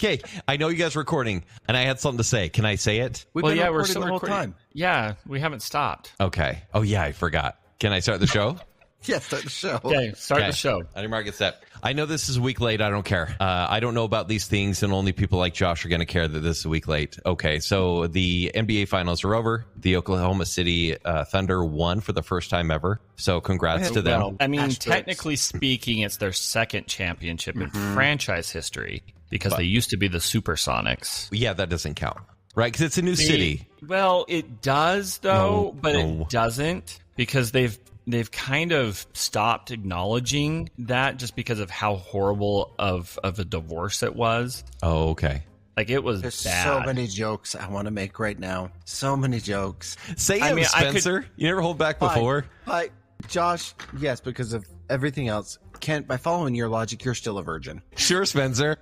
Okay, I know you guys are recording, and I had something to say. Can I say it? We're still the whole recording. time. Yeah, we haven't stopped. Okay. Oh, yeah, I forgot. Can I start the show? Yeah, start the show. Okay, start the show. I didn't mark it set. I know this is a week late. I don't care. I don't know about these things, and only people like Josh are going to care that this is a week late. Okay, so the NBA Finals are over. The Oklahoma City Thunder won for the first time ever. So congrats to them. Well, I mean, technically speaking, it's their second championship in franchise history because they used to be the Supersonics. Yeah, that doesn't count, right? Because it's a new city. Well, it does, though, but it doesn't because they've kind of stopped acknowledging that just because of how horrible of a divorce it was. Oh, okay. Like, it was There's bad. so many jokes I want to make right now. So many jokes. Say it, Spencer. You never hold back before. But Josh, yes, because of everything else. Kent, by following your logic, you're still a virgin. Sure, Spencer.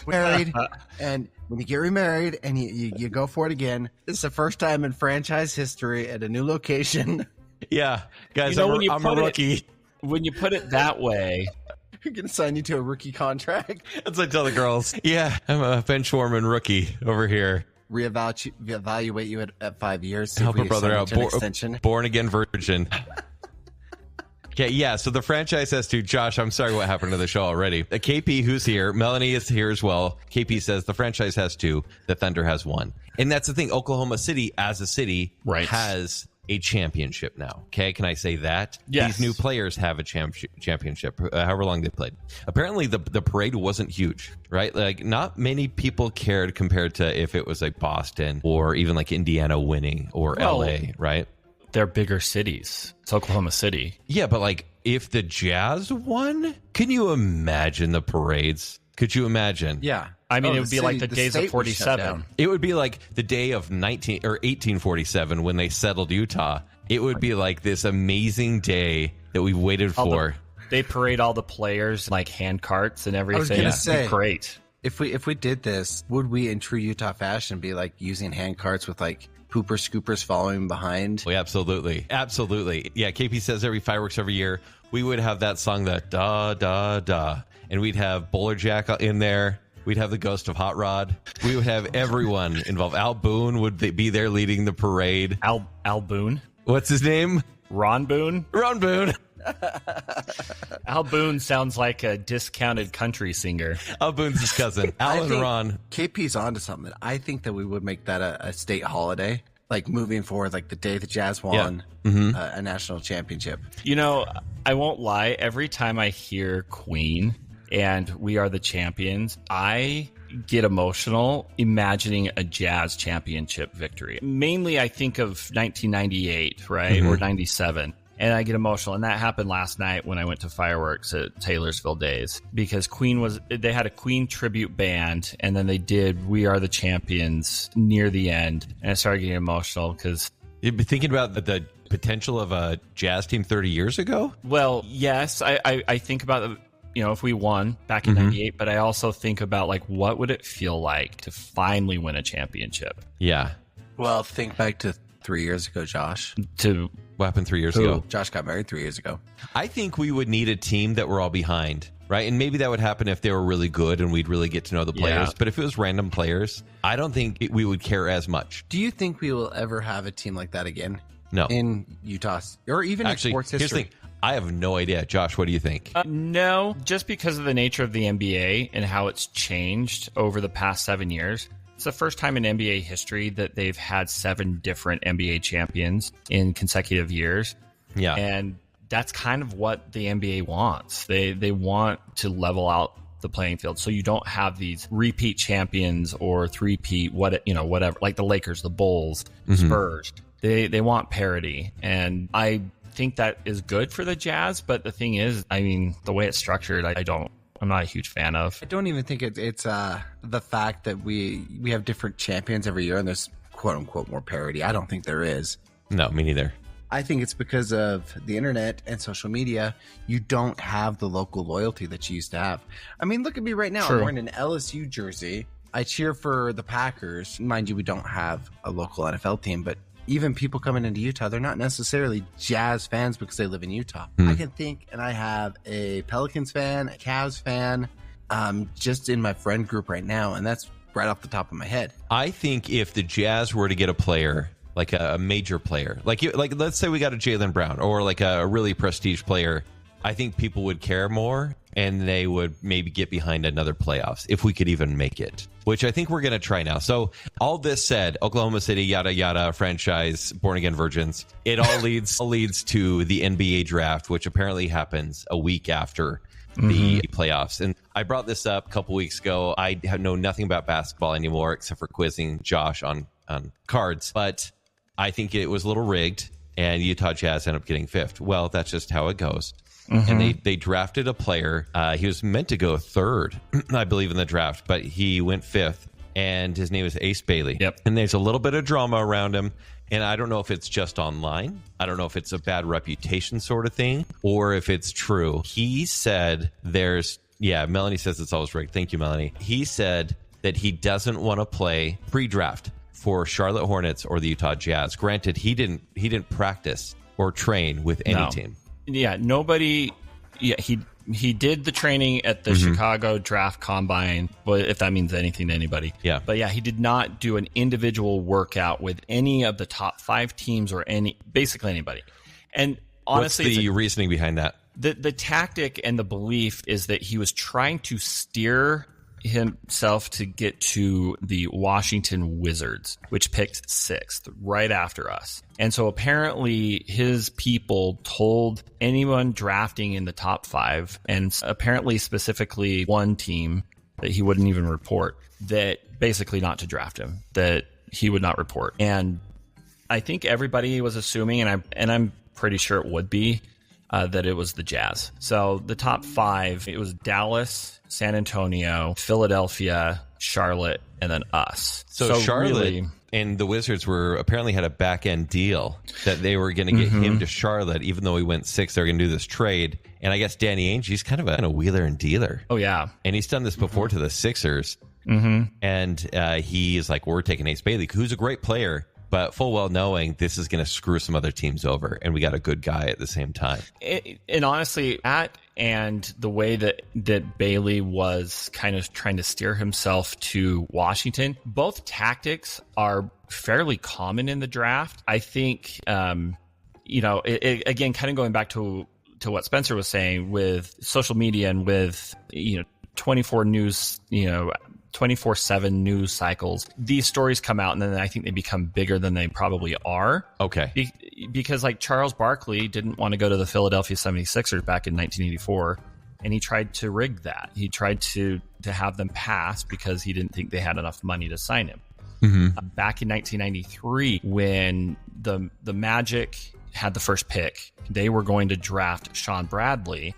Married, and when you get remarried and you go for it again, this is the first time in franchise history at a new location. Yeah, guys, You know, I'm a rookie. When you put it that way, We're going to sign you to a rookie contract. That's what I tell the girls. Yeah, I'm a bench warming rookie over here. Reevaluate you at 5 years. See Help if a we brother sign out. you to an extension. Born again virgin. Okay, yeah, so the franchise has to. Josh, I'm sorry what happened to the show already. KP, who's here, Melanie is here as well. KP says the franchise has two, the Thunder has one. And that's the thing. Oklahoma City, as a city, has a championship now. Okay, can I say that? Yes. These new players have a championship, however long they played. Apparently, the parade wasn't huge, right? Like, not many people cared compared to if it was like Boston or even like Indiana winning or LA, right? they're bigger cities. It's Oklahoma City. Yeah, but like if the Jazz won, can you imagine the parades? Could you imagine? Yeah. I mean, it would be like the days of 47. It would be like the day of 1847 when they settled Utah. It would be like this amazing day that we waited for. They parade all the players like hand carts and everything. I was going to say, great. If we did this, would we in true Utah fashion be like using hand carts with like pooper scoopers following behind? Oh, yeah, absolutely. Absolutely. Yeah, KP says every fireworks every year, we would have that song, that da, da, da. And we'd have Bowler Jack in there. We'd have the ghost of Hot Rod. We would have everyone involved. Al Boone would be there leading the parade. Al Boone? What's his name? Ron Boone? Ron Boone. Al Boone sounds like a discounted country singer. Al Boone's his cousin. Al and Ron. KP's onto something. I think that we would make that a state holiday, like moving forward, like the day the Jazz won a national championship. You know, I won't lie. Every time I hear Queen and We Are the Champions, I get emotional imagining a Jazz championship victory. Mainly, I think of 1998, right? Or 97. And I get emotional. And that happened last night when I went to fireworks at Taylorsville Days, because they had a Queen tribute band, and then they did We Are the Champions near the end. And I started getting emotional because You'd be thinking about the potential of a Jazz team 30 years ago? well, yes, I think about if we won back in 98, but I also think about like, what would it feel like to finally win a championship? Yeah. Well, think back to 3 years ago, Josh. What happened 3 years ago? Josh got married 3 years ago. I think we would need a team that we're all behind, right? And maybe that would happen if they were really good and we'd really get to know the players. Yeah. But if it was random players, I don't think we would care as much. Do you think we will ever have a team like that again? No. In Utah, or even Actually, in sports here's history? the thing. I have no idea. Josh, what do you think? No, just because of the nature of the NBA and how it's changed over the past 7 years. It's the first time in NBA history that they've had 7 different NBA champions in consecutive years. Yeah. And that's kind of what the NBA wants. They want to level out the playing field, so you don't have these repeat champions or three-peat whatever, like the Lakers, the Bulls, Spurs. They want parity, and I think that is good for the Jazz. But the thing is, I mean, the way it's structured, I'm not a huge fan of. I don't even think it's the fact that we have different champions every year and there's quote unquote more parity. I don't think there is. No, me neither. I think it's because of the internet and social media. You don't have the local loyalty that you used to have. I mean, look at me right now. True. I'm wearing an LSU jersey. I cheer for the Packers. Mind you, we don't have a local NFL team, but even people coming into Utah, they're not necessarily Jazz fans because they live in Utah. I can think, and I have a Pelicans fan, a Cavs fan, Just in my friend group right now, and that's right off the top of my head. I think if the Jazz were to get a player, like a major player, like let's say we got a Jaylen Brown or like a really prestige player, I think people would care more and they would maybe get behind another playoffs if we could even make it, which I think we're going to try now. So all this said, Oklahoma City, yada, yada, franchise, born again virgins, it all leads to the NBA draft, which apparently happens a week after the playoffs. And I brought this up a couple weeks ago. I know nothing about basketball anymore except for quizzing Josh on cards, but I think it was a little rigged and Utah Jazz ended up getting fifth. Well, that's just how it goes. And they drafted a player. He was meant to go third, I believe, in the draft, but he went fifth, and his name is Ace Bailey. Yep. And there's a little bit of drama around him. And I don't know if it's just online. I don't know if it's a bad reputation sort of thing or if it's true. He said Melanie says it's always rigged. Thank you, Melanie. He said that he doesn't want to play pre-draft for Charlotte Hornets or the Utah Jazz. Granted, he didn't practice or train with any team. Yeah, nobody. Yeah, he did the training at the Chicago Draft Combine, but if that means anything to anybody. Yeah. But yeah, he did not do an individual workout with any of the top 5 teams or basically anybody. And honestly, what's the reasoning behind that? The tactic and the belief is that he was trying to steer himself to get to the Washington Wizards, which picked 6th right after us. And so apparently his people told anyone drafting in the top 5, and apparently specifically one team that he wouldn't even report, that basically not to draft him, that he would not report. And I think everybody was assuming, and I'm pretty sure it would be, that it was the Jazz. So the top 5, it was Dallas, San Antonio, Philadelphia, Charlotte, and then us. So Charlotte and the Wizards apparently had a back end deal that they were going to get him to Charlotte, even though he went 6th. They're going to do this trade. And I guess Danny Ainge, he's kind of a wheeler and dealer. Oh, yeah. And he's done this before to the Sixers. And he is like, we're taking Ace Bailey, who's a great player, but full well knowing this is going to screw some other teams over, and we got a good guy at the same time. And honestly, and the way that Bailey was kind of trying to steer himself to Washington, both tactics are fairly common in the draft. I think, again, kind of going back to what Spencer was saying with social media and with 24 news, 24/7 news cycles, these stories come out and then I think they become bigger than they probably are. Okay. Because like Charles Barkley didn't want to go to the Philadelphia 76ers back in 1984, and he tried to rig that. He tried to have them pass because he didn't think they had enough money to sign him. Back in 1993, when the Magic had the first pick, they were going to draft Sean Bradley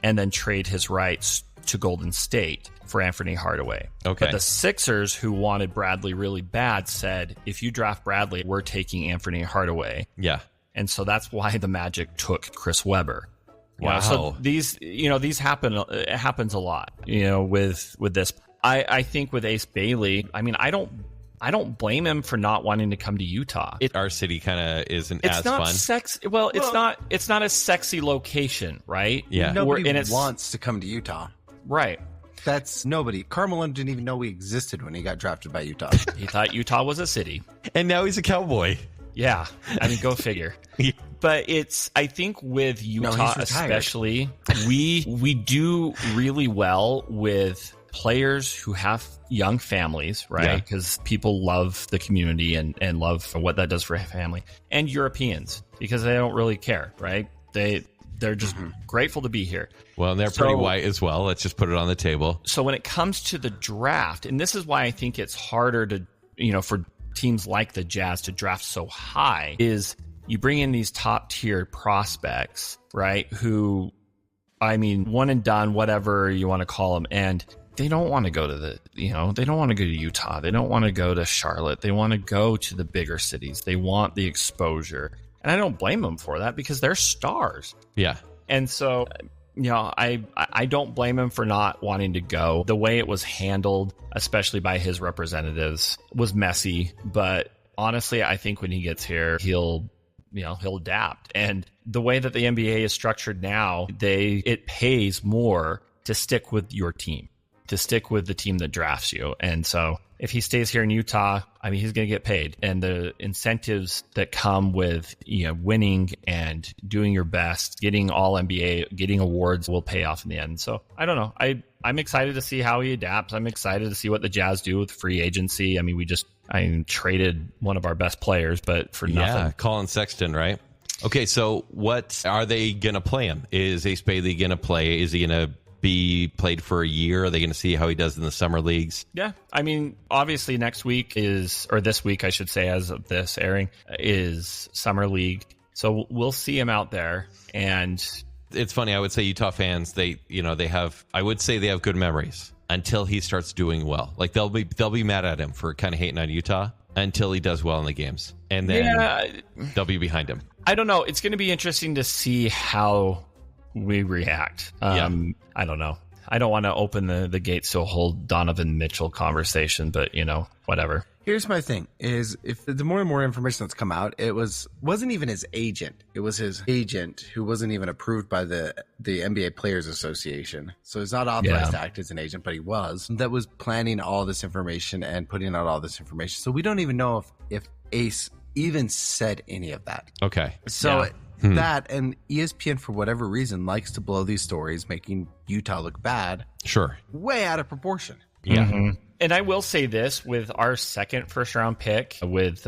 and then trade his rights to Golden State for Anthony Hardaway. Okay. But the Sixers, who wanted Bradley really bad, said, if you draft Bradley, we're taking Anthony Hardaway. Yeah. And so that's why the Magic took Chris Webber. Wow. So these happen. It happens a lot, with this. I think with Ace Bailey, I mean, I don't blame him for not wanting to come to Utah. Our city kind of isn't it's as not fun. Sexy. Well, it's not a sexy location, right? Yeah. Nobody wants to come to Utah. Right. That's nobody. Carmelo didn't even know we existed when he got drafted by Utah. He thought Utah was a city. And now he's a Cowboy. Yeah. I mean, go figure. But I think with Utah especially, we do really well with players who have young families, right? Because people love the community and love what that does for a family. And Europeans, because they don't really care, right? They're just grateful to be here. Well, and they're pretty white as well. Let's just put it on the table. So when it comes to the draft, and this is why I think it's harder to, for teams like the Jazz to draft so high, is you bring in these top tier prospects, right? Who, I mean, one and done, whatever you want to call them. And they don't want to go to they don't want to go to Utah. They don't want to go to Charlotte. They want to go to the bigger cities. They want the exposure. And I don't blame them for that because they're stars. Yeah. And so, I don't blame him for not wanting to go. The way it was handled, especially by his representatives, was messy. But honestly, I think when he gets here, he'll adapt. And the way that the NBA is structured now, it pays more to stick with your team. to stick with the team that drafts you. And so if he stays here in Utah, I mean, he's going to get paid. And the incentives that come with, winning and doing your best, getting all NBA, getting awards will pay off in the end. So I don't know. I'm excited to see how he adapts. I'm excited to see what the Jazz do with free agency. I mean, I traded one of our best players, but for nothing. Yeah, Colin Sexton, right? Okay, so what are they going to play him? Is Ace Bailey going to play? Is he going to be played for a year? Are they going to see how he does in the summer leagues? Yeah, I mean, obviously next week or this week, I should say, as of this airing, is summer league. So we'll see him out there. And it's funny. I would say Utah fans, they have good memories until he starts doing well. Like they'll be mad at him for kind of hating on Utah until he does well in the games, and then they'll be behind him. I don't know. It's going to be interesting to see how we react. I don't know. I don't want to open the gates to a whole Donovan Mitchell conversation, but whatever. Here's my thing: is if the more and more information that's come out, it wasn't even his agent. It was his agent who wasn't even approved by the NBA Players Association. So he's not authorized to act as an agent, but he was. That was planning all this information and putting out all this information. So we don't even know if Ace even said any of that. Okay. So that, and ESPN for whatever reason likes to blow these stories, making Utah look bad. Sure. Way out of proportion. Yeah. Mm-hmm. And I will say this with our second first round pick with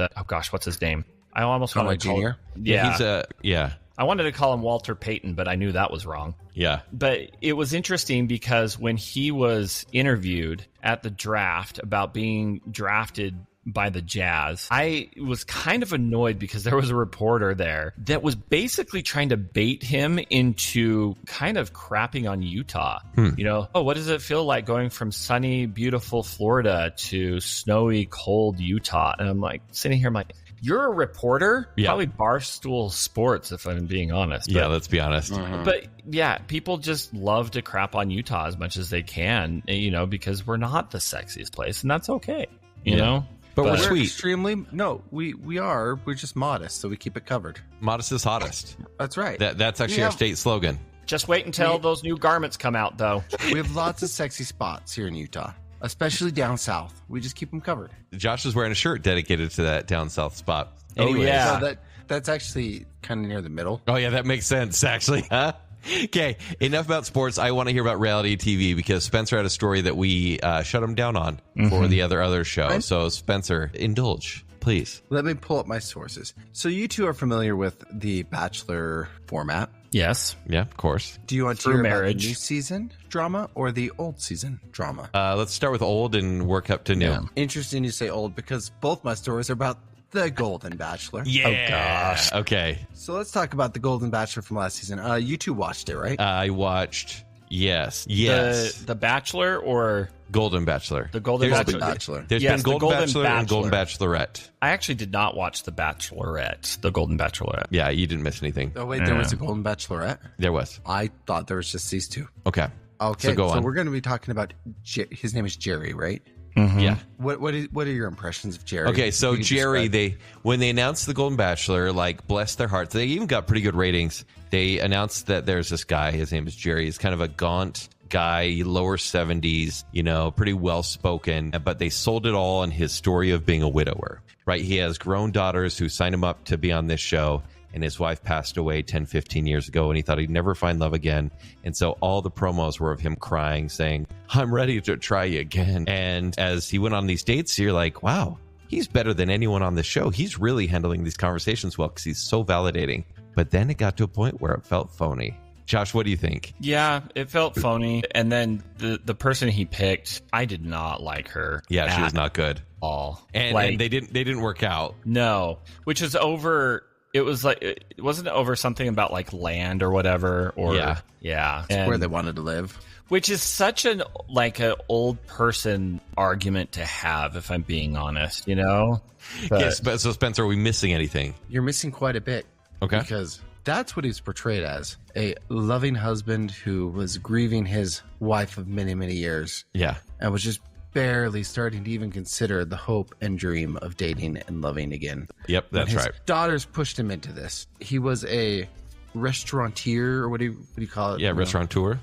what's his name? I almost wanted to call him. Yeah. I wanted to call him Walter Payton, but I knew that was wrong. Yeah. But it was interesting because when he was interviewed at the draft about being drafted by the Jazz, I was kind of annoyed because there was a reporter there that was basically trying to bait him into kind of crapping on Utah. What does it feel like going from sunny, beautiful Florida to snowy, cold Utah? And I'm like sitting here, I'm like, you're a reporter? Yeah. Probably Barstool Sports, if I'm being honest. Yeah, let's be honest. But yeah, people just love to crap on Utah as much as they can, because we're not the sexiest place, and that's okay, you know? But we're sweet. Extremely. No, we are. We're just modest, so we keep it covered. Modest is hottest. That's right. That's actually our state slogan. Just wait until those new garments come out, though. We have lots of sexy spots here in Utah, especially down south. We just keep them covered. Josh is wearing a shirt dedicated to that down south spot. Anyways. So that's actually kind of near the middle. Oh, yeah, that makes sense, actually. Huh? Okay, enough about sports. I want to hear about reality TV because Spencer had a story that we shut him down on for the other show. So, Spencer, indulge, please. Let me pull up my sources. So, you two are familiar with the Bachelor format. Yes. Yeah, of course. Do you want to hear about the new season drama or the old season drama? Let's start with old and work up to new. Yeah. Interesting you say old because both my stories are about the Golden Bachelor. Yeah. Oh, gosh. Okay. So let's talk about the Golden Bachelor from last season. You two watched it, right? I watched. Yes. The Bachelor or Golden Bachelor? The Golden Bachelor. There's been Golden Bachelor and Golden Bachelorette. I actually did not watch the Bachelorette, the Golden Bachelorette. Yeah, you didn't miss anything. Oh, wait, there was a Golden Bachelorette? There was. I thought there was just these two. Okay. So go on. So we're going to be talking about, his name is Jerry, right? Mm-hmm. Yeah. What are your impressions of Jerry? Okay, so Jerry, when they announced the Golden Bachelor, bless their hearts, they even got pretty good ratings. They announced that there's this guy, his name is Jerry. He's kind of a gaunt guy, lower 70s, pretty well spoken, but they sold it all on his story of being a widower, right? He has grown daughters who signed him up to be on this show. And his wife passed away 10, 15 years ago, and he thought he'd never find love again. And so all the promos were of him crying, saying, I'm ready to try you again. And as he went on these dates, you're like, wow, he's better than anyone on the show. He's really handling these conversations well because he's so validating. But then it got to a point where it felt phony. Josh, what do you think? Yeah, it felt phony. And then the person he picked, I did not like her. Yeah, she was not good. All. And they didn't work out. No, which is over. It was it wasn't over something about land or whatever, or yeah, It's where they wanted to live, which is such an old person argument to have, if I'm being honest, Yes, but so Spencer, are we missing anything? You're missing quite a bit. Okay, because that's what he's portrayed as, a loving husband who was grieving his wife of many, many years. Yeah, and was just barely starting to even consider the hope and dream of dating and loving again. Yep, that's right. His daughters pushed him into this. He was a restaurateur, or what do you call it? Yeah, restaurateur.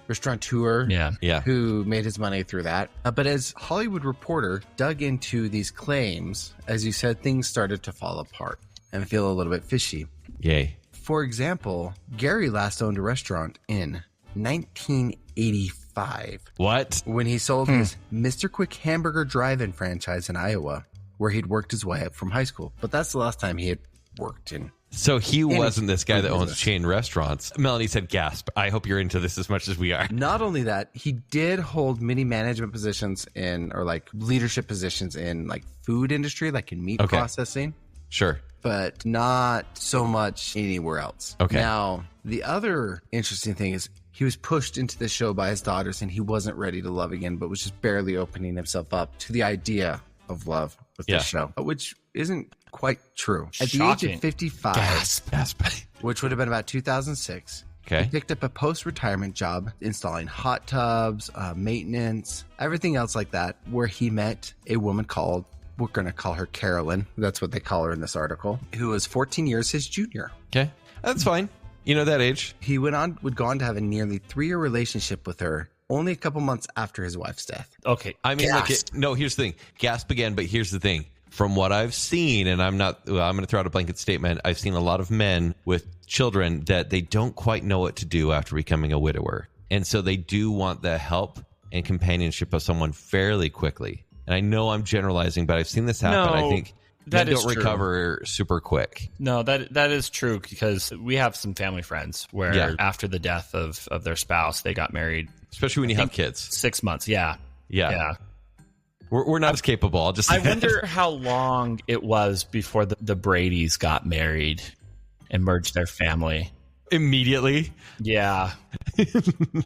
restaurateur Yeah. who made his money through that. But as Hollywood Reporter dug into these claims, as you said, things started to fall apart and feel a little bit fishy. Yay. For example, Gary last owned a restaurant in 1985 What? when he sold his Mr. Quick Hamburger Drive-In franchise in Iowa, where he'd worked his way up from high school. But that's the last time he had worked in. So he wasn't this guy that owns business. chain restaurants. Melanie said, gasp. I hope you're into this as much as we are. Not only that, he did hold many management positions in, or like leadership positions in like food industry, like in meat processing, Sure. but not so much anywhere else. Okay. Now, the other interesting thing is he was pushed into the show by his daughters and he wasn't ready to love again, but was just barely opening himself up to the idea of love with the show, which isn't quite true. At the age of 55, Gasp. which would have been about 2006, Okay. he picked up a post-retirement job installing hot tubs, maintenance, everything else like that, where he met a woman called, we're going to call her Carolyn. That's what they call her in this article, who was 14 years his junior. Okay. That's fine. You know that age. He would go on to have a nearly 3-year relationship with her only a couple months after his wife's death. Okay. I mean, here's the thing. Gasp again, but here's the thing. From what I've seen, and I'm going to throw out a blanket statement. I've seen a lot of men with children that they don't quite know what to do after becoming a widower. And so they do want the help and companionship of someone fairly quickly. And I know I'm generalizing, but I've seen this happen. No, I think that men is don't true. recover super quick. No, that is true, because we have some family friends where after the death of their spouse, they got married. Especially when you have kids. 6 months. Yeah. We're not as capable. I'll just say I wonder how long it was before the Bradys got married and merged their family. immediately. Yeah. All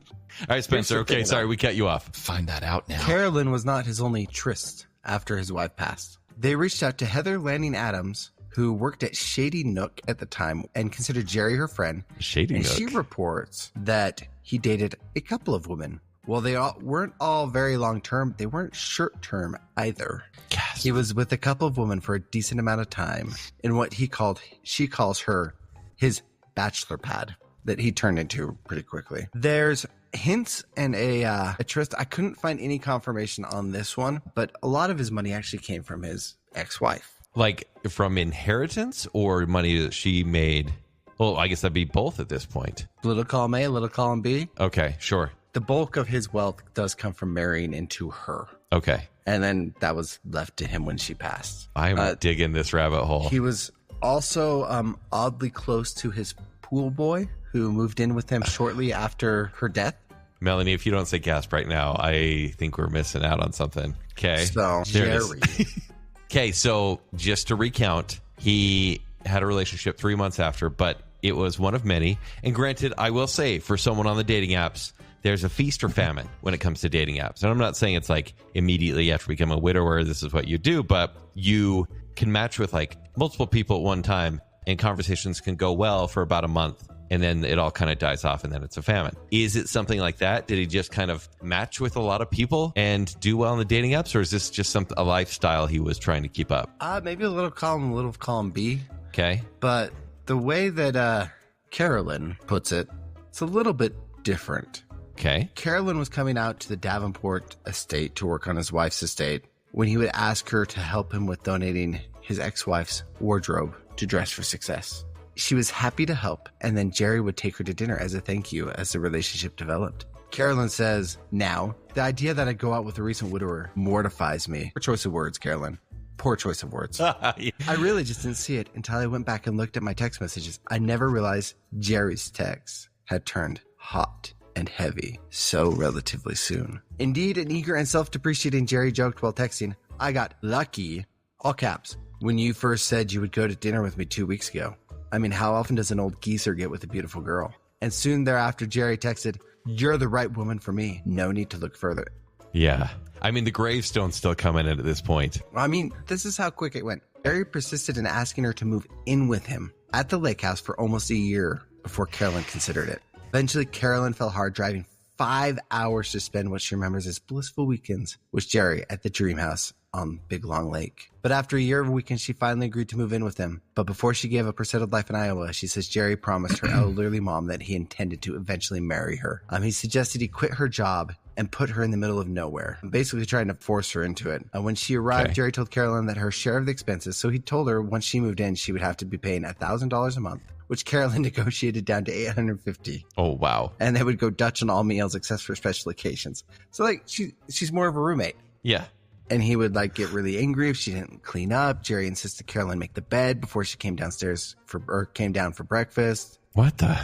right, Spencer. Okay, sorry, we cut you off. Find that out now. Carolyn was not his only tryst after his wife passed. They reached out to Heather Lanning Adams, who worked at Shady Nook at the time and considered Jerry her friend. Shady and Nook. she reports that he dated a couple of women. While they weren't all very long-term, they weren't short-term either. Gasp. He was with a couple of women for a decent amount of time in what she calls her his bachelor pad that he turned into pretty quickly. There's hints and a tryst. I couldn't find any confirmation on this one, but a lot of his money actually came from his ex-wife. Like from inheritance or money that she made? Well, I guess that'd be both at this point. Little column A, little column B. Okay, sure. The bulk of his wealth does come from marrying into her. Okay. And then that was left to him when she passed. I'm digging this rabbit hole. He was also oddly close to his pool boy, who moved in with him shortly after her death. Melanie, if you don't say gasp right now, I think we're missing out on something. Okay. So, There it Jerry. is. Okay, so just to recount, he had a relationship 3 months after, but it was one of many. And granted, I will say, for someone on the dating apps, there's a feast or famine when it comes to dating apps. And I'm not saying it's like immediately after becoming a widower, this is what you do, but you can match with like multiple people at one time and conversations can go well for about a month. And then it all kind of dies off and then it's a famine. Is it something like that? Did he just kind of match with a lot of people and do well in the dating apps? Or is this just a lifestyle he was trying to keep up? Maybe a little column B. Okay. But the way that Carolyn puts it, it's a little bit different. Okay. Carolyn was coming out to the Davenport estate to work on his wife's estate when he would ask her to help him with donating his ex-wife's wardrobe to Dress for Success. She was happy to help, and then Jerry would take her to dinner as a thank you as the relationship developed. Carolyn says, now, the idea that I go out with a recent widower mortifies me. Poor choice of words, Carolyn. Poor choice of words. I really just didn't see it until I went back and looked at my text messages. I never realized Jerry's texts had turned hot and heavy so relatively soon. Indeed, an eager and self-depreciating Jerry joked while texting, I got lucky, all caps, when you first said you would go to dinner with me 2 weeks ago. I mean, how often does an old geezer get with a beautiful girl? And soon thereafter, Jerry texted, you're the right woman for me. No need to look further. Yeah. I mean, the gravestone's still coming in at this point. I mean, this is how quick it went. Jerry persisted in asking her to move in with him at the lake house for almost a year before Carolyn considered it. Eventually, Carolyn fell hard, driving 5 hours to spend what she remembers as blissful weekends with Jerry at the Dream House on Big Long Lake. But after a year of weekends, she finally agreed to move in with him. But before she gave up her settled life in Iowa, she says Jerry promised her elderly mom that he intended to eventually marry her. He suggested he quit her job and put her in the middle of nowhere, basically trying to force her into it. When she arrived, Jerry told Carolyn that her share of the expenses, so he told her once she moved in, she would have to be paying $1,000 a month, which Carolyn negotiated down to $850. Oh, wow. And they would go Dutch on all meals except for special occasions. So, like, she's more of a roommate. Yeah. And he would, like, get really angry if she didn't clean up. Jerry insisted Carolyn make the bed before she came down for breakfast. What the?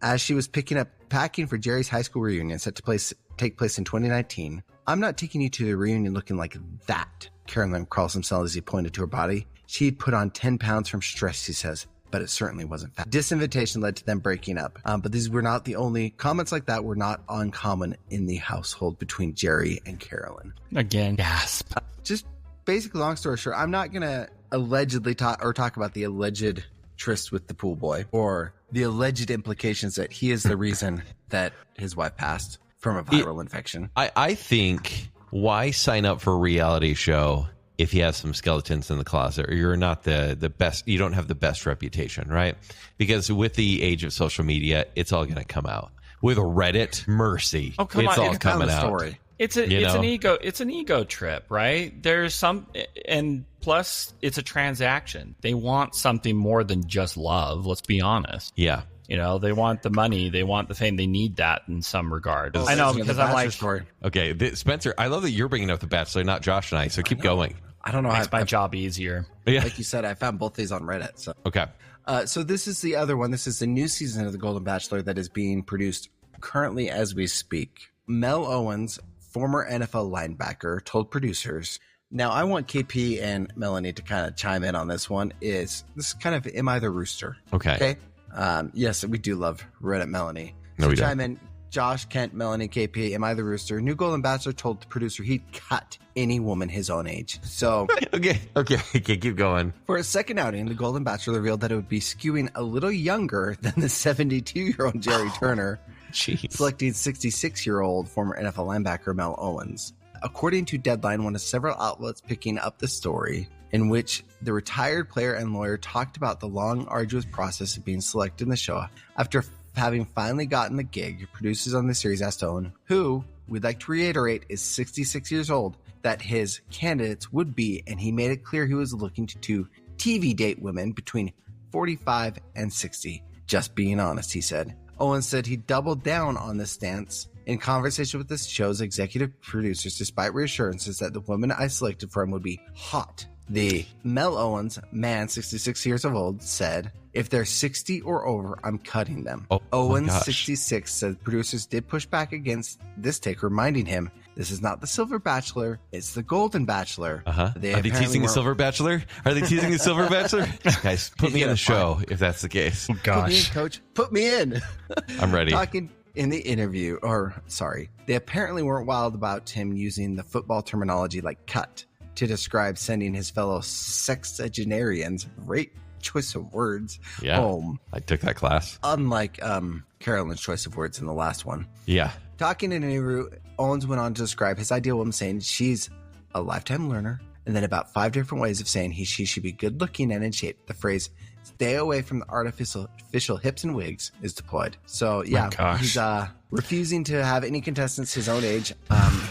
As she was packing for Jerry's high school reunion set to take place in 2019. I'm not taking you to the reunion looking like that, Carolyn calls himself as he pointed to her body. She'd put on 10 pounds from stress, he says, but it certainly wasn't fat. This invitation led to them breaking up. But these were not the only comments like that were not uncommon in the household between Jerry and Carolyn. Again, gasp. Just basically, long story short, I'm not going to allegedly talk about the alleged tryst with the pool boy or the alleged implications that he is the reason that his wife passed from a viral infection. I think, why sign up for a reality show if you have some skeletons in the closet, or you're not the best, you don't have the best reputation, right? Because with the age of social media, it's all going to come out. With Reddit, mercy. Oh, come it's on. all coming out. It's an ego trip, right? There's some, and plus it's a transaction. They want something more than just love. Let's be honest. Yeah. You know, they want the money, they want the fame, they need that in some regard. I know, because I'm like, story. Okay, Spencer, I love that you're bringing up The Bachelor, not Josh and I. So keep going. I don't know. Makes my job easier. Yeah. Like you said, I found both these on Reddit. So okay. So this is the other one. This is the new season of The Golden Bachelor that is being produced currently as we speak. Mel Owens, former NFL linebacker, told producers. Now, I want KP and Melanie to kind of chime in on this one. This is kind of Am I the Rooster? Okay. Yes, we do love Reddit Melanie. No, So we chime don't. in. Josh, Kent, Melanie, KP, Am I the Rooster? New Golden Bachelor told the producer he'd cut any woman his own age. So Okay, keep going. for his second outing, the Golden Bachelor revealed that it would be skewing a little younger than the 72-year-old Jerry Turner, Jeez. selecting 66-year-old former NFL linebacker Mel Owens. According to Deadline, one of several outlets picking up the story, in which the retired player and lawyer talked about the long, arduous process of being selected in the show. After having finally gotten the gig, producers on the series asked Owen, who, we'd like to reiterate, is 66 years old, that his candidates would be, and he made it clear he was looking to TV date women between 45 and 60. Just being honest, he said. Owen said he doubled down on this stance in conversation with the show's executive producers, despite reassurances that the women I selected for him would be hot. The Mel Owens, man 66 years old, said, if they're 60 or over, I'm cutting them. Owens, 66, said producers did push back against this take, reminding him, this is not the Silver Bachelor, it's the Golden Bachelor. Are they teasing the Silver Bachelor? Are they teasing the Silver Bachelor? Guys, put me in the show if that's the case. oh Put me in, gosh. coach. Put me in. I'm ready. Talking in the interview, they apparently weren't wild about him using the football terminology like cut to describe sending his fellow sexagenarians, great choice of words, home. I took that class. Unlike Carolyn's choice of words in the last one. Yeah. Talking in an interview, Owens went on to describe his ideal woman, saying she's a lifetime learner, and then about 5 different ways of saying she should be good looking and in shape. The phrase stay away from the artificial hips and wigs is deployed. So yeah, he's refusing to have any contestants his own age.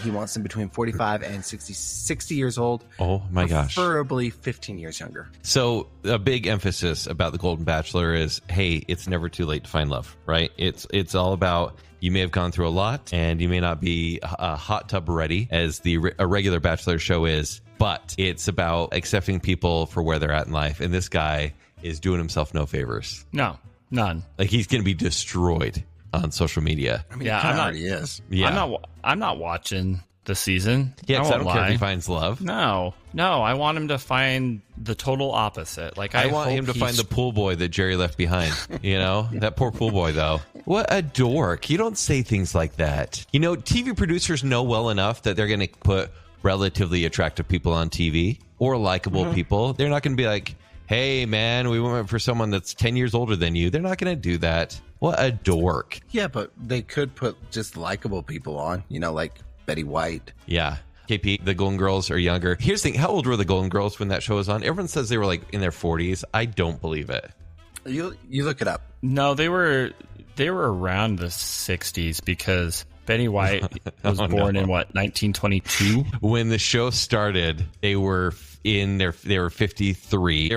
He wants them between 45 and 60 years old. Oh my gosh. Preferably 15 years younger. So a big emphasis about the Golden Bachelor is, hey, it's never too late to find love, right? It's all about, you may have gone through a lot and you may not be a hot tub ready as a regular Bachelor show is, but it's about accepting people for where they're at in life. And this guy is doing himself no favors. No, none. Like, he's going to be destroyed on social media. I mean, Yeah, he I'm not- already is. Yeah. I'm not watching the season. Yeah, 'cause I won't don't care if lie. he finds love. No, I want him to find the total opposite. Like I want him to find the pool boy that Jerry left behind. You know, that poor pool boy, though. What a dork. You don't say things like that. You know, TV producers know well enough that they're going to put relatively attractive people on TV or likable people. They're not going to be like, hey, man, we went for someone that's 10 years older than you. They're not going to do that. What a dork. Yeah, but they could put just likable people on, like Betty White. Yeah. KP, the Golden Girls are younger. Here's the thing. How old were the Golden Girls when that show was on? Everyone says they were like in their 40s. I don't believe it. You look it up. No, they were around the 60s because Betty White was born in what, 1922? When the show started, they were 53.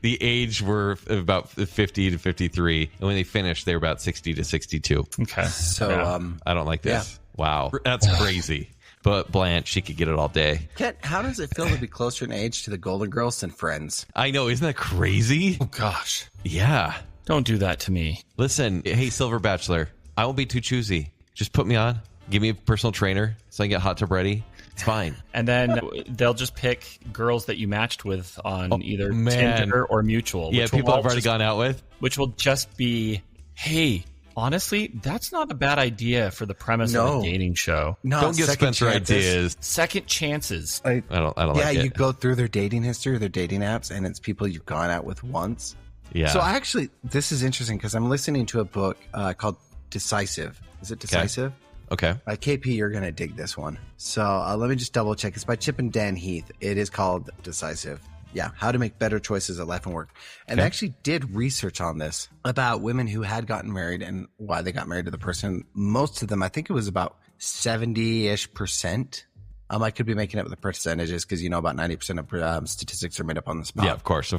The age were about 50 to 53, and when they finished, they were about 60 to 62. Okay. So I don't like this. Yeah. Wow, that's crazy. But Blanche, she could get it all day. Kent, how does it feel to be closer in age to the Golden Girls than Friends? I know, isn't that crazy? Oh gosh. Yeah. Don't do that to me. Listen, hey, Silver Bachelor, I won't be too choosy. Just put me on. Give me a personal trainer so I can get hot tub ready. It's fine. And then they'll just pick girls that you matched with on either Tinder or Mutual. Yeah, people I've already gone out with. Which will just be, hey, honestly, that's not a bad idea for the premise of a dating show. No, don't give Spencer ideas. Second chances. I don't like it. Yeah, you go through their dating history, their dating apps, and it's people you've gone out with once. Yeah. So actually, this is interesting because I'm listening to a book called Decisive. Is it Decisive? Okay. KP, you're going to dig this one. So let me just double check. It's by Chip and Dan Heath. It is called Decisive. Yeah, how to make better choices at life and work. And they actually did research on this about women who had gotten married and why they got married to the person. Most of them, I think it was about 70-ish%. I could be making up the percentages because about 90% of statistics are made up on the spot. Yeah, of course.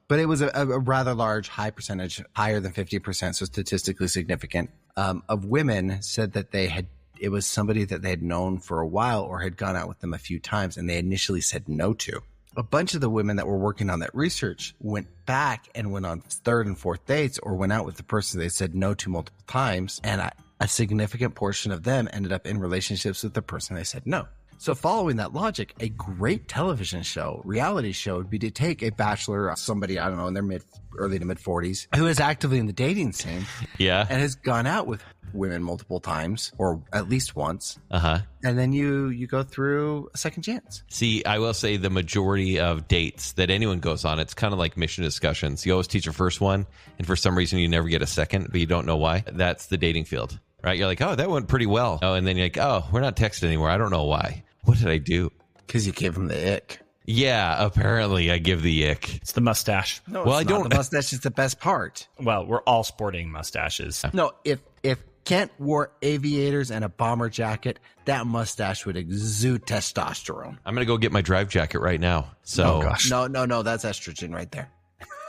But it was a rather large, high percentage, higher than 50%, so statistically significant, of women said that it was somebody that they had known for a while or had gone out with them a few times and they initially said no to. A bunch of the women that were working on that research went back and went on third and fourth dates or went out with the person they said no to multiple times. And a significant portion of them ended up in relationships with the person they said no. So following that logic, a great television show, reality show, would be to take a bachelor, somebody, I don't know, in their early to mid 40s, who is actively in the dating scene, and has gone out with women multiple times, or at least once. And then you go through a second chance. See, I will say the majority of dates that anyone goes on, it's kind of like mission discussions. You always teach a first one, and for some reason you never get a second, but you don't know why. That's the dating field, right? You're like, oh, that went pretty well. Oh, and then you're like, oh, we're not texting anymore. I don't know why. What did I do? Because you gave him the ick. Yeah, apparently I give the ick. It's the mustache. No, well, I don't. The mustache is the best part. Well, we're all sporting mustaches. No, if Kent wore aviators and a bomber jacket, that mustache would exude testosterone. I'm going to go get my drive jacket right now. So, oh, gosh. No, that's estrogen right there.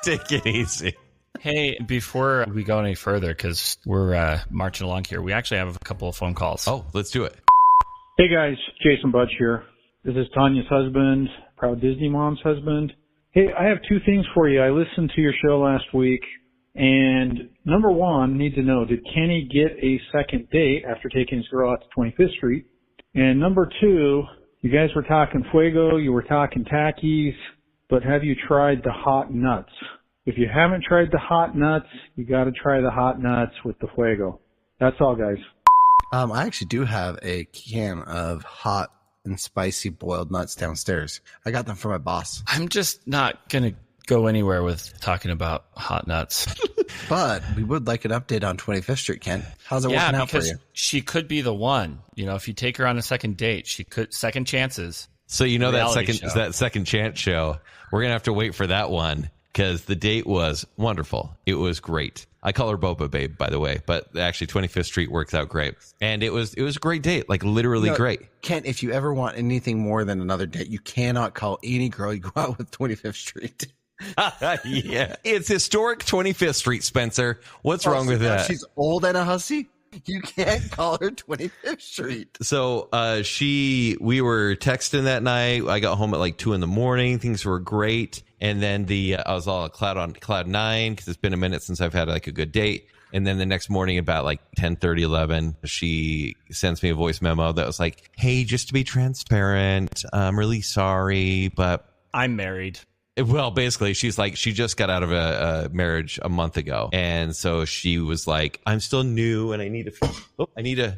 Take it easy. Hey, before we go any further, because we're marching along here, we actually have a couple of phone calls. Oh, let's do it. Hey guys, Jason Budge here. This is Tanya's husband, proud Disney mom's husband. Hey, I have two things for you. I listened to your show last week, and number one, need to know, did Kenny get a second date after taking his girl out to 25th Street? And number two, you guys were talking Fuego, you were talking Takis, but have you tried the hot nuts? If you haven't tried the hot nuts, you got to try the hot nuts with the Fuego. That's all, guys. I actually do have a can of hot and spicy boiled nuts downstairs. I got them from my boss. I'm just not going to go anywhere with talking about hot nuts. But we would like an update on 25th Street, Kent. How's it working out for you? She could be the one. If you take her on a second date, she could second chances. So that second chance show, we're going to have to wait for that one because the date was wonderful. It was great. I call her Boba Babe, by the way, but actually 25th Street works out great. And it was a great date, like literally great. Kent, if you ever want anything more than another date, you cannot call any girl you go out with 25th Street. Yeah. It's historic 25th Street, Spencer. What's wrong with that? She's old and a hussy. You can't call her 25th Street. So we were texting that night. I got home at like 2 a.m. Things were great. And then I was all cloud 9 because it's been a minute since I've had like a good date. And then the next morning about like 10:30, 11, she sends me a voice memo that was like, hey, just to be transparent, I'm really sorry, but I'm married. Well, basically, she's like, she just got out of a marriage a month ago. And so she was like, I'm still new and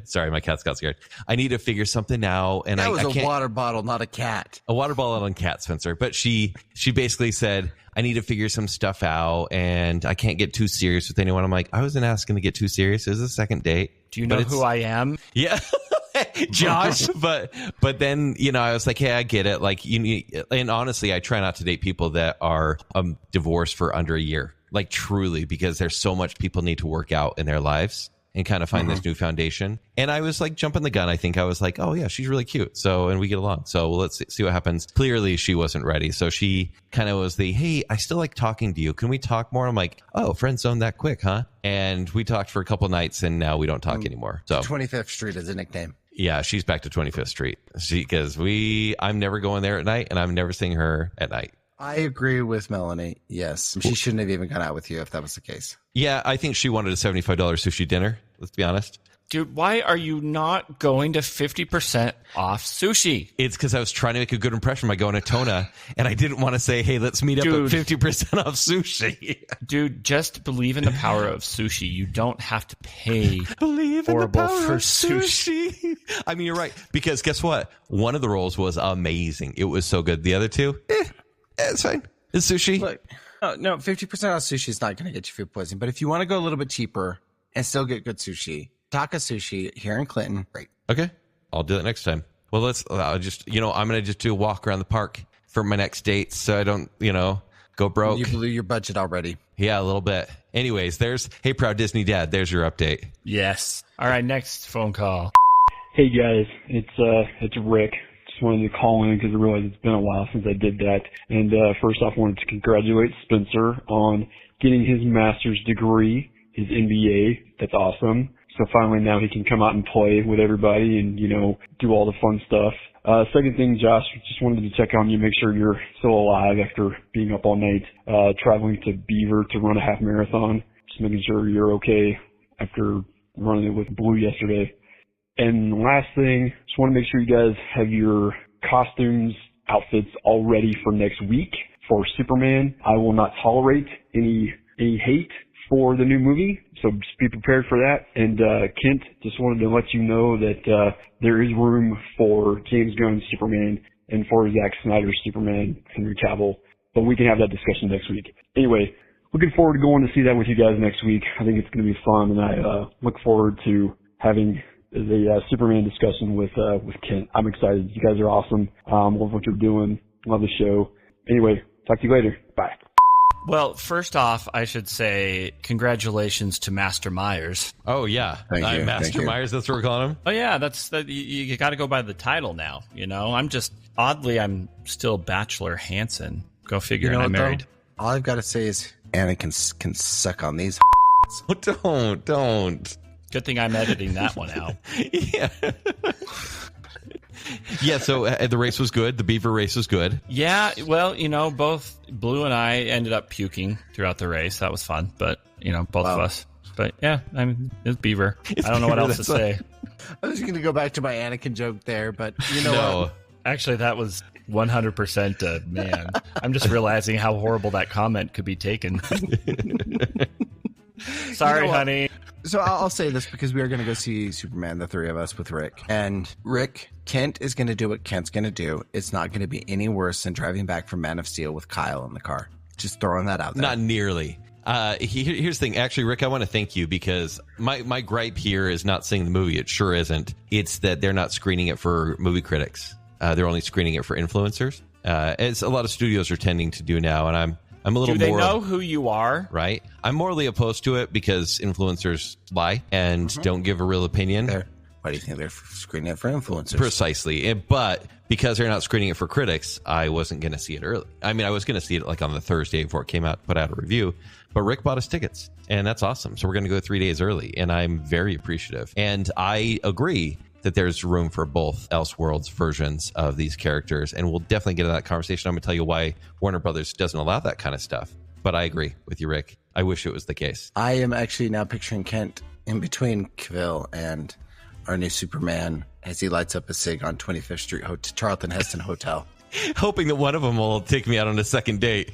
sorry, my cats got scared. I need to figure something out. And that was a water bottle, not a cat. A water bottle and cat, Spencer. But she basically said, I need to figure some stuff out and I can't get too serious with anyone. I'm like, I wasn't asking to get too serious. It was a second date. Do you know who I am? Yeah. Josh. But then, I was like, hey, I get it. Like, and honestly, I try not to date people that are divorced for under a year, like truly, because there's so much people need to work out in their lives and kind of find this new foundation. And I was like jumping the gun. I think I was like, oh yeah, she's really cute. So, and we get along. So let's see what happens. Clearly she wasn't ready. So she kind of was hey, I still like talking to you. Can we talk more? I'm like, oh, friend zone that quick, huh? And we talked for a couple nights and now we don't talk anymore. So 25th Street is a nickname. Yeah, she's back to 25th Street because I'm never going there at night and I'm never seeing her at night. I agree with Melanie. Yes. She shouldn't have even gone out with you if that was the case. Yeah, I think she wanted a $75 sushi dinner. Let's be honest. Dude, why are you not going to 50% off sushi? It's because I was trying to make a good impression by going to Tona, and I didn't want to say, hey, let's meet up at 50% off sushi. Dude, just believe in the power of sushi. You don't have to pay believe in the power for of sushi. I mean, you're right. Because guess what? One of the rolls was amazing. It was so good. The other two, it's fine. It's sushi. Look, no, 50% off sushi is not going to get you food poisoning. But if you want to go a little bit cheaper and still get good sushi, Taka Sushi here in Clinton. Great. Okay. I'll do that next time. Well, I'll just, I'm going to just do a walk around the park for my next date so I don't, go broke. You blew your budget already. Yeah, a little bit. Anyways, hey, Proud Disney Dad, there's your update. Yes. All right, next phone call. Hey, guys. It's Rick. Just wanted to call in because I realized it's been a while since I did that. And first off, I wanted to congratulate Spencer on getting his master's degree, his MBA. That's awesome. So finally now he can come out and play with everybody and, do all the fun stuff. Second thing, Josh, just wanted to check on you, make sure you're still alive after being up all night, traveling to Beaver to run a half marathon. Just making sure you're okay after running it with Blue yesterday. And last thing, just want to make sure you guys have your costumes, outfits all ready for next week for Superman. I will not tolerate any hate for the new movie, so just be prepared for that. And Kent, just wanted to let you know that there is room for James Gunn's Superman and for Zack Snyder's Superman, Henry Cavill, but we can have that discussion next week. Anyway, looking forward to going to see that with you guys next week. I think it's going to be fun, and I look forward to having the Superman discussion with Kent. I'm excited. You guys are awesome. Love what you're doing. Love the show. Anyway, talk to you later. Bye. Well, first off, I should say congratulations to Master Myers. Oh, yeah. Thank you. Master Myers, that's what we're calling him? Oh, yeah, you got to go by the title now, I'm still Bachelor Hanson. Go figure, and I'm married. All I've got to say is Anakin can suck on these. Oh, don't. Good thing I'm editing that one out. Yeah. Yeah, so the race was good. The Beaver race was good. Yeah, well, both Blue and I ended up puking throughout the race. That was fun, but, both of us. But, yeah, it's Beaver. I don't know what else to say. I was going to go back to my Anakin joke there, but you know what? Actually, that was 100% man. I'm just realizing how horrible that comment could be taken. Sorry, honey. So I'll say this because we are going to go see Superman, the three of us, with Rick. And Rick, Kent is going to do what Kent's going to do. It's not going to be any worse than driving back from Man of Steel with Kyle in the car. Just throwing that out there. Not nearly. Here's the thing. Actually, Rick, I want to thank you because my gripe here is not seeing the movie. It sure isn't. It's that they're not screening it for movie critics. They're only screening it for influencers. As a lot of studios are tending to do now, and I'm a little more... Do they know who you are? Right. I'm morally opposed to it because influencers lie and don't give a real opinion. Why do you think they're screening it for influencers? Precisely. But because they're not screening it for critics, I wasn't going to see it early. I mean, I was going to see it like on the Thursday before it came out, put out a review. But Rick bought us tickets, and that's awesome. So we're going to go 3 days early, and I'm very appreciative. And I agree that there's room for both Elseworlds versions of these characters, and we'll definitely get into that conversation. I'm going to tell you why Warner Brothers doesn't allow that kind of stuff. But I agree with you, Rick. I wish it was the case. I am actually now picturing Kent in between Cavill and our new Superman as he lights up a cig on 25th Street Charlton Heston Hotel. Hoping that one of them will take me out on a second date,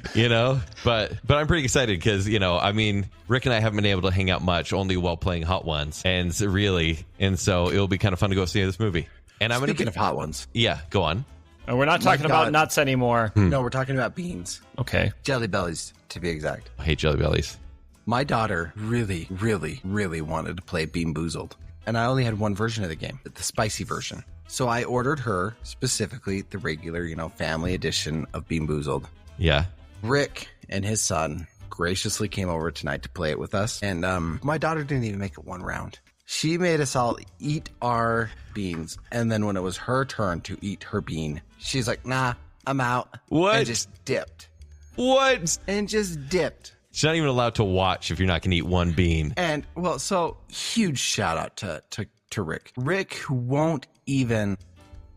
But I'm pretty excited because, Rick and I haven't been able to hang out much, only while playing Hot Ones. And so it'll be kind of fun to go see this movie. And Speaking of Hot Ones. Yeah, go on. And we're not talking about nuts anymore. No, we're talking about beans. Okay. Jelly bellies, to be exact. I hate Jelly Bellies. My daughter really, really, really wanted to play Bean Boozled. and I only had one version of the game, the spicy version. So I ordered her specifically the regular, family edition of Bean Boozled. Yeah. Rick and his son graciously came over tonight to play it with us. And my daughter didn't even make it one round. She made us all eat our beans. And then when it was her turn to eat her bean, she's like, nah, I'm out. What? And just dipped. What? And just dipped. She's not even allowed to watch if you're not going to eat one bean. And, well, so huge shout out to Rick. Rick, who won't even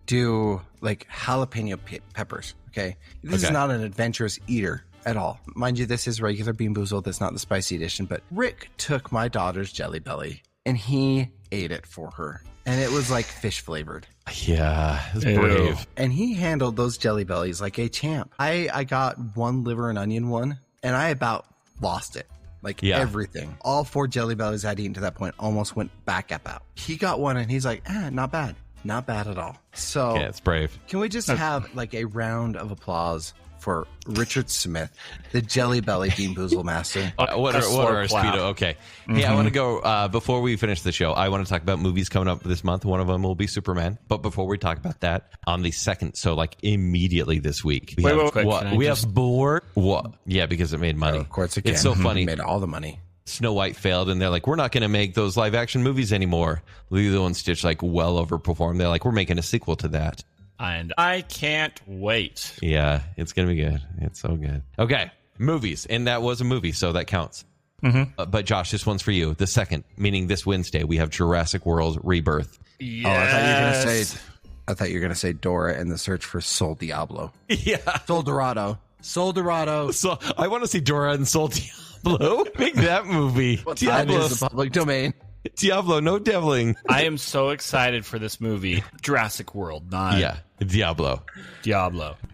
do, like, jalapeno peppers, okay? This is not an adventurous eater at all. Mind you, this is regular Bean Boozled. That's not the spicy edition. But Rick took my daughter's Jelly Belly, and he ate it for her. And it was like fish flavored. Yeah, it's brave. And he handled those Jelly Bellies like a champ. I got one liver and onion one, and I about lost it. Like everything. All 4 Jelly Bellies I'd eaten to that point almost went back up out. He got one, and he's like, not bad. Not bad at all. So yeah, it's brave. Can we just have like a round of applause for Richard Smith, the Jelly Belly Bean Boozle master? What are our speedo? Okay. Hey, I want to go, before we finish the show, I want to talk about movies coming up this month. One of them will be Superman. But before we talk about that, on the 2nd, so like immediately this week, we have Boar. What? Yeah, because it made money. Of course it can. It's so funny. It made all the money. Snow White failed, and they're like, we're not going to make those live action movies anymore. Lilo and Stitch like well overperformed. They're like, we're making a sequel to that. And I can't wait. Yeah, it's going to be good. It's so good. Okay, movies. And that was a movie, so that counts. But Josh, this one's for you. The 2nd, meaning this Wednesday, we have Jurassic World Rebirth. Yes. Oh, I thought you were going to say Dora and the Search for Sol Diablo. Yeah. Sol Dorado. So I want to see Dora and Sol Diablo. Make that movie. Diablo is the public domain. Diablo, no deviling. I am so excited for this movie. Jurassic World, not Diablo.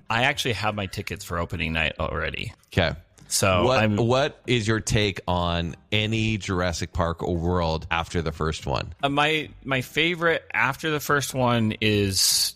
I actually have my tickets for opening night already. Okay. So what is your take on any Jurassic Park World after the first one? My favorite after the first one is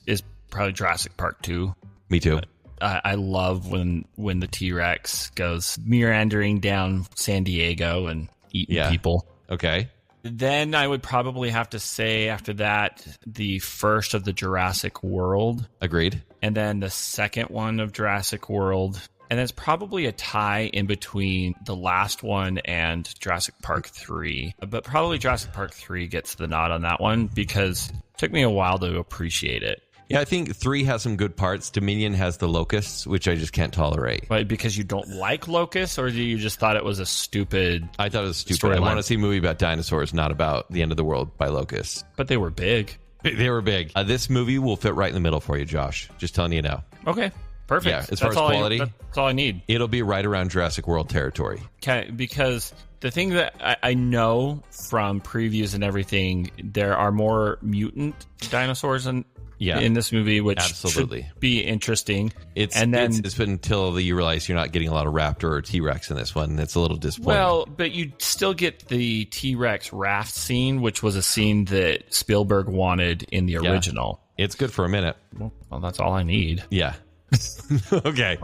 probably Jurassic Park 2. Me too. I love when the T-Rex goes meandering down San Diego and eating people. Okay. Then I would probably have to say after that, the first of the Jurassic World. Agreed. And then the second one of Jurassic World. And it's probably a tie in between the last one and Jurassic Park 3. But probably Jurassic Park 3 gets the nod on that one because it took me a while to appreciate it. Yeah, I think 3 has some good parts. Dominion has the locusts, which I just can't tolerate. But because you don't like locusts, or you just thought it was a stupid... I thought it was stupid. I want to see a movie about dinosaurs, not about the end of the world by locusts. But they were big. They were big. This movie will fit right in the middle for you, Josh. Just telling you now. Okay, perfect. Yeah, as far as quality, that's all I need. It'll be right around Jurassic World territory. Okay, because the thing that I know from previews and everything, there are more mutant dinosaurs in this movie, which should be interesting. It's been until you realize you're not getting a lot of Raptor or T-Rex in this one. It's a little disappointing. Well, but you still get the T-Rex raft scene, which was a scene that Spielberg wanted in the original. It's good for a minute. Well, that's all I need. Yeah. Okay.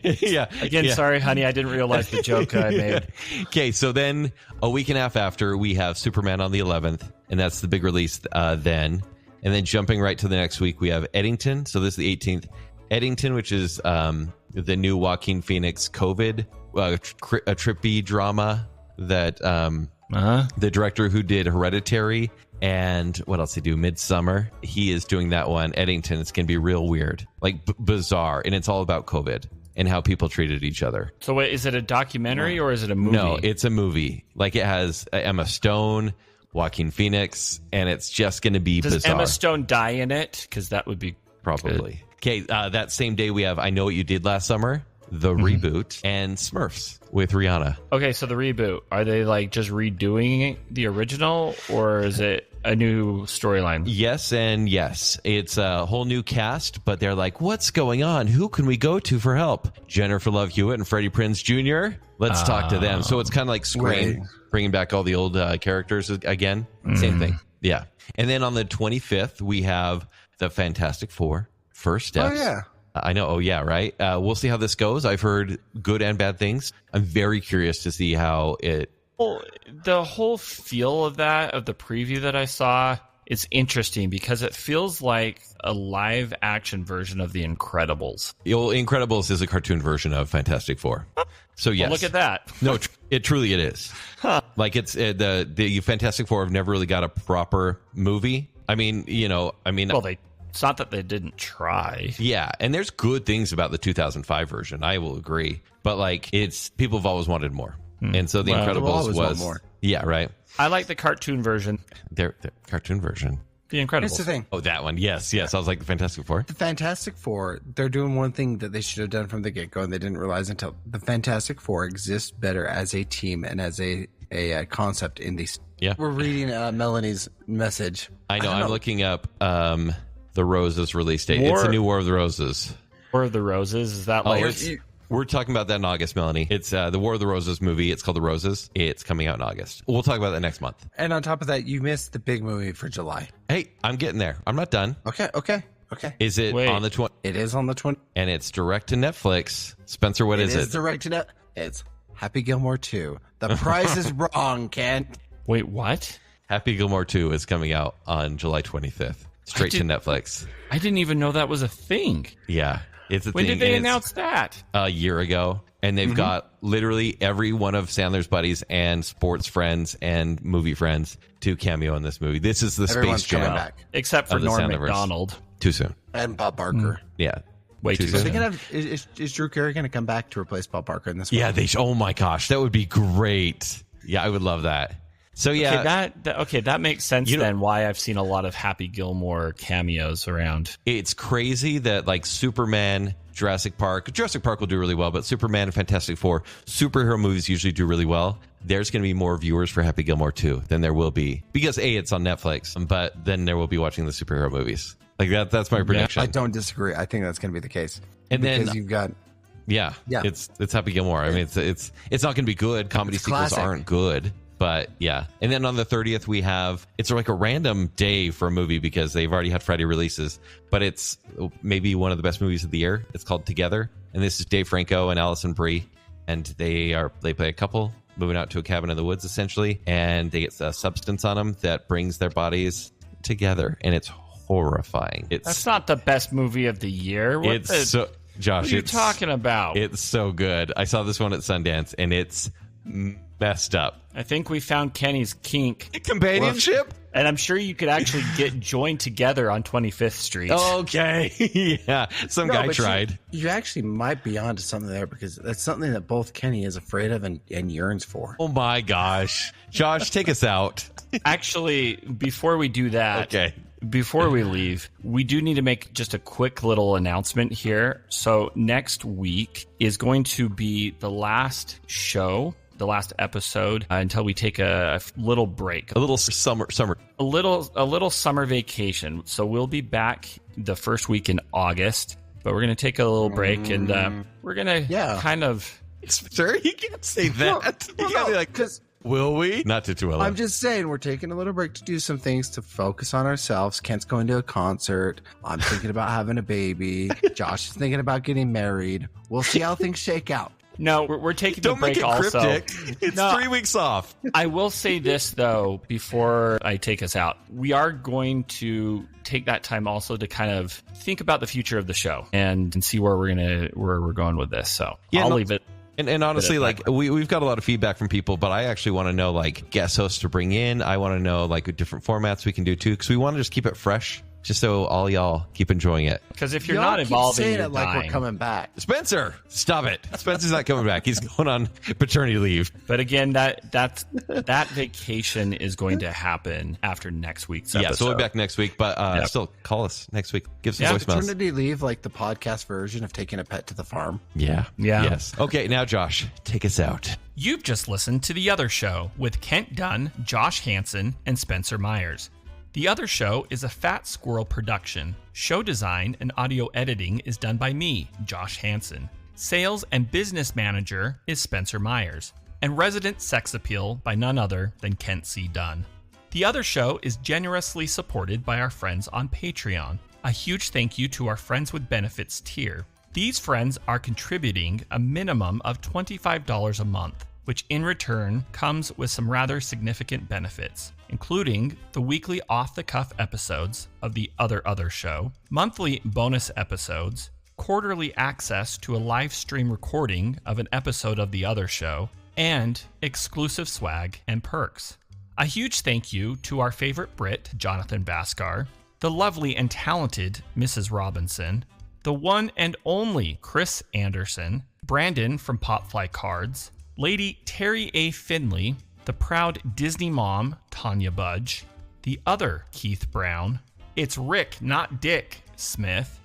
Yeah. Again, sorry, honey, I didn't realize the joke I made. Okay, so then a week and a half after, we have Superman on the 11th, and that's the big release then. And then jumping right to the next week, we have Eddington. So this is the 18th. Eddington, which is the new Joaquin Phoenix COVID, a trippy drama that the director who did Hereditary and what else did he do? Midsummer. He is doing that one. Eddington. It's going to be real weird, like bizarre. And it's all about COVID and how people treated each other. So wait, is it a documentary or is it a movie? No, it's a movie. Like it has Emma Stone, Joaquin Phoenix, and it's just going to be bizarre. Does Emma Stone die in it? Because that would be probably. Okay, that same day we have I Know What You Did Last Summer, the reboot, and Smurfs with Rihanna. Okay, so the reboot, are they like just redoing the original, or is it a new storyline? Yes and yes. It's a whole new cast, but they're like, what's going on? Who can we go to for help? Jennifer Love Hewitt and Freddie Prinze Jr.? Let's talk to them. So it's kind of like Scream, bringing back all the old characters again. Same thing. Yeah. And then on the 25th, we have the Fantastic Four, First Steps. Oh, yeah. I know. Oh, yeah, right. We'll see how this goes. I've heard good and bad things. I'm very curious to see how it Well, the whole feel of the preview that I saw, it's interesting because it feels like a live action version of The Incredibles. Incredibles is a cartoon version of Fantastic Four. So yes. Well, look at that. No, it truly is. Huh. Like it's the Fantastic Four have never really got a proper movie. I mean, well, it's not that they didn't try. Yeah, and there's good things about the 2005 version. I will agree, but like people have always wanted more, and so The Incredibles was more. Yeah, right. I like the cartoon version. The cartoon version. The Incredibles. Here's the thing. Oh, that one. Yes. I was like the Fantastic Four. The Fantastic Four, they're doing one thing that they should have done from the get-go, and they didn't realize until the Fantastic Four exists better as a team and as a concept in these. Yeah. We're reading Melanie's message. I know. I'm looking up the Roses release date. It's a new War of the Roses. War of the Roses? Is that like... We're talking about that in August, Melanie. It's the War of the Roses movie. It's called The Roses. It's coming out in August. We'll talk about that next month. And on top of that, you missed the big movie for July. Hey, I'm getting there. I'm not done. Okay. Is it on the 20th? It is on the 20th. And it's direct to Netflix. Spencer, what is it? It is direct to Netflix. It's Happy Gilmore 2. The price is wrong, Kent. Wait, what? Happy Gilmore 2 is coming out on July 25th. Straight to Netflix. I didn't even know that was a thing. Yeah. It's a when thing. Did they announce that? A year ago. And they've got literally every one of Sandler's buddies and sports friends and movie friends to cameo in this movie. This is the Everyone's Space Jam. coming back. Except for the Norm Sandlerverse. MacDonald. Too soon. And Bob Barker. Yeah. Way too soon. soon. Are they gonna have, is Drew Carey going to come back to replace Bob Barker in this one? Yeah, oh my gosh. That would be great. Yeah, I would love that. So yeah. That makes sense then why I've seen a lot of Happy Gilmore cameos around. It's crazy that like Superman, Jurassic Park will do really well, but Superman and Fantastic Four, superhero movies usually do really well. There's going to be more viewers for Happy Gilmore 2 than there will be because it's on Netflix, but then there will be watching the superhero movies. Like that's my prediction. I don't disagree. I think that's going to be the case. And because then you've got it's Happy Gilmore. I mean, it's not going to be good. Comedy sequels classic. aren't good. But yeah. And then on the 30th, we have, it's like a random day for a movie because they've already had Friday releases, but it's maybe one of the best movies of the year. It's called Together. And this is Dave Franco and Allison Brie. And they play a couple moving out to a cabin in the woods, essentially. And they get a substance on them that brings their bodies together. And it's horrifying. That's not the best movie of the year. Josh, what are you talking about? It's so good. I saw this one at Sundance and it's messed up. I think we found Kenny's kink. Companionship? And I'm sure you could actually get joined together on 25th Street. Okay. Yeah. Some guy tried. You actually might be onto something there because that's something that both Kenny is afraid of and yearns for. Oh my gosh. Josh, take us out. Actually, before we do that, okay. Before we leave, we do need to make just a quick little announcement here. So next week is going to be the last show, the last episode until we take a little break, a little summer, a little summer vacation. So we'll be back the first week in August, but we're going to take a little break and we're going to kind of. Sir, you can't say that. You can't be like, because. Will we? Not to Tuella. I'm just saying we're taking a little break to do some things to focus on ourselves. Kent's going to a concert. I'm thinking about having a baby. Josh is thinking about getting married. We'll see how things shake out. No, we're taking the break also. It's 3 weeks off. I will say this, though, before I take us out. We are going to take that time also to kind of think about the future of the show and see where we're going with this. So I'll leave it. And honestly, like we've got a lot of feedback from people, but I actually want to know like guest hosts to bring in. I want to know like different formats we can do too, because we want to just keep it fresh, just so all y'all keep enjoying it. Because if you're not evolving, you're like dying. We're coming back. Spencer, stop it! Spencer's not coming back. He's going on paternity leave. But again, that vacation is going to happen after next week's episode. Yeah, so we'll be back next week. But still, call us next week. Give us some voicemails. Paternity leave, like the podcast version of taking a pet to the farm. Yeah. Yes. Okay, now Josh, take us out. You've just listened to The Other Show with Kent Dunn, Josh Hansen, and Spencer Myers. The Other Show is a Fat Squirrel production. Show design and audio editing is done by me, Josh Hansen. Sales and business manager is Spencer Myers. And resident sex appeal by none other than Kent C. Dunn. The Other Show is generously supported by our friends on Patreon. A huge thank you to our Friends with Benefits tier. These friends are contributing a minimum of $25 a month. which in return comes with some rather significant benefits, including the weekly off-the-cuff episodes of The Other Show, monthly bonus episodes, quarterly access to a live stream recording of an episode of The Other Show, and exclusive swag and perks. A huge thank you to our favorite Brit, Jonathan Bhaskar, the lovely and talented Mrs. Robinson, the one and only Chris Anderson, Brandon from Popfly Cards, Lady Terry A. Finley, the proud Disney mom, Tanya Budge, the other Keith Brown, it's Rick, not Dick, Smith,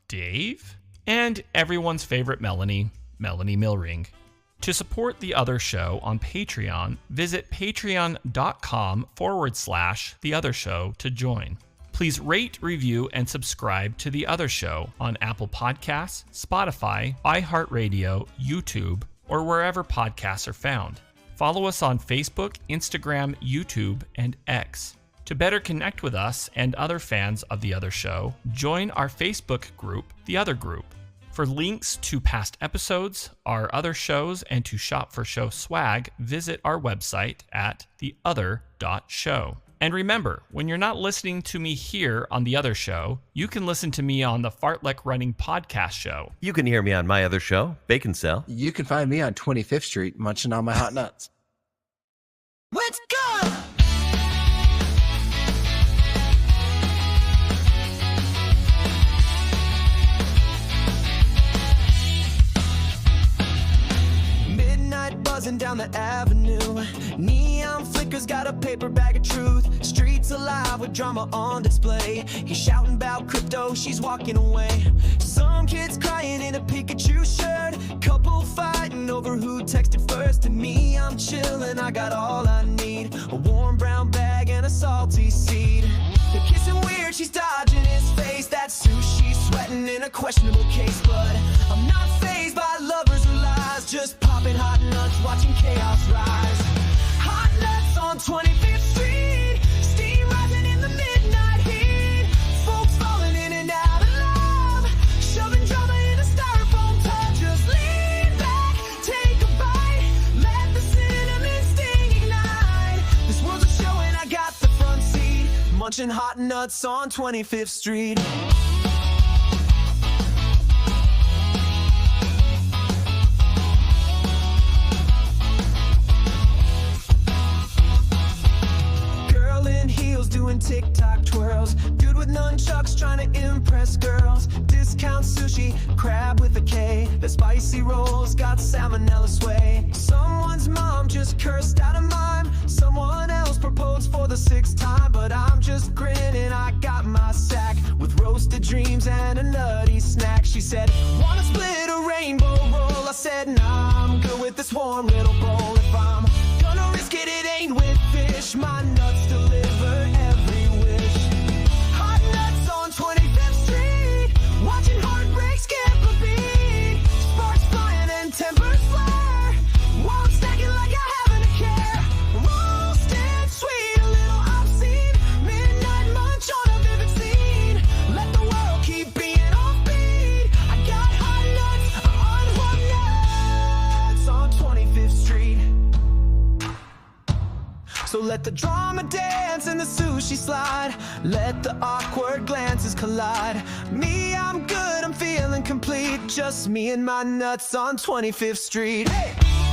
Dave, and everyone's favorite Melanie Milring. To support The Other Show on Patreon, visit patreon.com/The Other Show to join. Please rate, review, and subscribe to The Other Show on Apple Podcasts, Spotify, iHeartRadio, YouTube, or wherever podcasts are found. Follow us on Facebook, Instagram, YouTube, and X. To better connect with us and other fans of The Other Show, join our Facebook group, The Other Group. For links to past episodes, our other shows, and to shop for show swag, visit our website at theother.show. And remember, when you're not listening to me here on The Other Show, you can listen to me on the Fartlek Running Podcast Show. You can hear me on my other show, Baconsale. You can find me on 25th Street munching on my hot nuts. Let's go! Buzzing down the avenue, neon flickers, got a paper bag of truth. Streets alive with drama on display. He's shouting about crypto, she's walking away. Some kids crying in a Pikachu shirt, couple fighting over who texted first. And me, I'm chilling, I got all I need, a warm brown bag and a salty seed. They're kissing weird, she's dodging his face. That sushi sweating in a questionable case, but I'm not fazed by lovers or lies, just popping hot nuts, watching chaos rise. Hot nuts on 25th Street, steam rising in the midnight heat. Folks falling in and out of love, shoving drama in a styrofoam tub. Just lean back, take a bite, let the cinnamon sting ignite. This world's a show and I got the front seat, munching hot nuts on 25th Street. Doing TikTok twirls, dude with nunchucks trying to impress girls. Discount sushi, crab with a K. The spicy rolls got salmonella sway. Someone's mom just cursed out a mime. Someone else proposed for the 6th time, but I'm just grinning. I got my sack with roasted dreams and a nutty snack. She said, wanna split a rainbow roll? I said, nah, I'm good with this warm little bowl. If I'm gonna risk it, it ain't with fish. My nuts deliver every wish. Hot nuts on 25th Street, watching heartbreak skip a beat. Sparks flying and tempers flare, while I'm stacking like I haven't a care. Roasted sweet, a little obscene, midnight munch on a vivid scene. Let the world keep being offbeat. I got hot nuts, unhot nuts on 25th Street. So let the drama dance and the sushi slide, let the awkward glances collide. Me, I'm good, I'm feeling complete, just me and my nuts on 25th Street. Hey!